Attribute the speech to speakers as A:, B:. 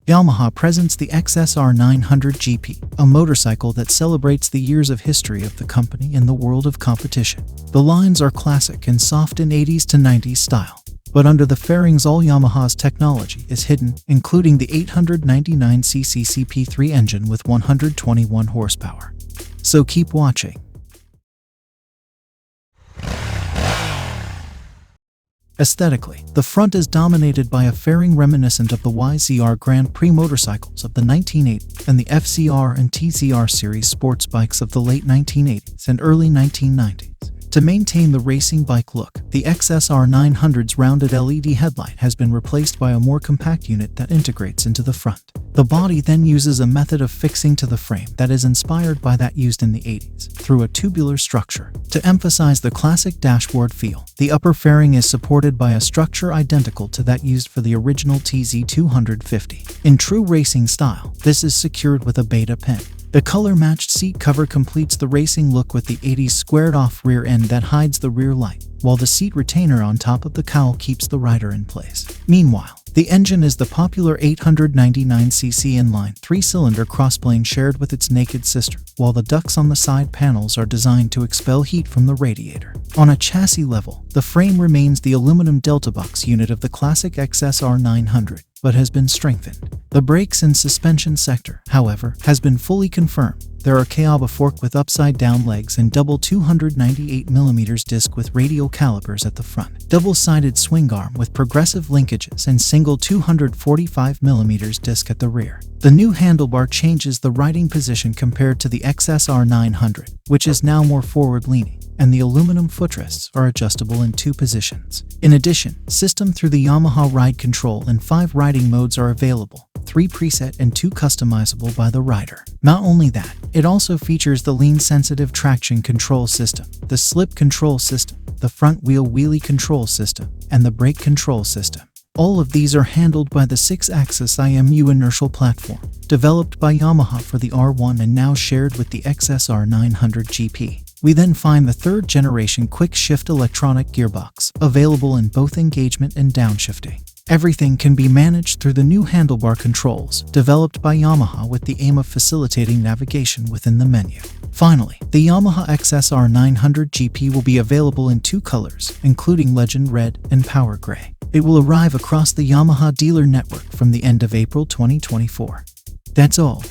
A: Yamaha presents the XSR900 GP, a motorcycle that celebrates the years of history of the company in the world of competition. The lines are classic and soft in 80s to 90s style, but under the fairings all Yamaha's technology is hidden, including the 899cc CP3 engine with 121 horsepower. So keep watching. Aesthetically, the front is dominated by a fairing reminiscent of the YZR Grand Prix motorcycles of the 1980s and the FZR and TZR series sports bikes of the late 1980s and early 1990s. To maintain the racing bike look, the XSR900's rounded LED headlight has been replaced by a more compact unit that integrates into the front. The body then uses a method of fixing to the frame that is inspired by that used in the 80s, through a tubular structure. To emphasize the classic dashboard feel, the upper fairing is supported by a structure identical to that used for the original TZ250. In true racing style, this is secured with a beta pin. The color-matched seat cover completes the racing look with the 80s squared-off rear end that hides the rear light, while the seat retainer on top of the cowl keeps the rider in place. Meanwhile, the engine is the popular 899cc inline 3-cylinder crossplane shared with its naked sister, while the ducts on the side panels are designed to expel heat from the radiator. On a chassis level, the frame remains the aluminum delta box unit of the classic XSR900, but has been strengthened. The brakes and suspension sector, however, has been fully confirmed. There are Kayaba fork with upside-down legs and double 298mm disc with radial calipers at the front, double-sided swing arm with progressive linkages and single 245mm disc at the rear. The new handlebar changes the riding position compared to the XSR900, which is now more forward-leaning, and the aluminum footrests are adjustable in 2 positions. In addition, system through the Yamaha Ride Control and 5 riding modes are available, 3 preset and 2 customizable by the rider. Not only that, it also features the lean-sensitive traction control system, the slip control system, the front wheel wheelie control system, and the brake control system. All of these are handled by the 6-axis IMU inertial platform, developed by Yamaha for the R1 and now shared with the XSR900 GP. We then find the 3rd generation quick-shift electronic gearbox, available in both engagement and downshifting. Everything can be managed through the new handlebar controls, developed by Yamaha with the aim of facilitating navigation within the menu. Finally, the Yamaha XSR900 GP will be available in 2 colors, including Legend Red and Power Gray. It will arrive across the Yamaha dealer network from the end of April 2024. That's all.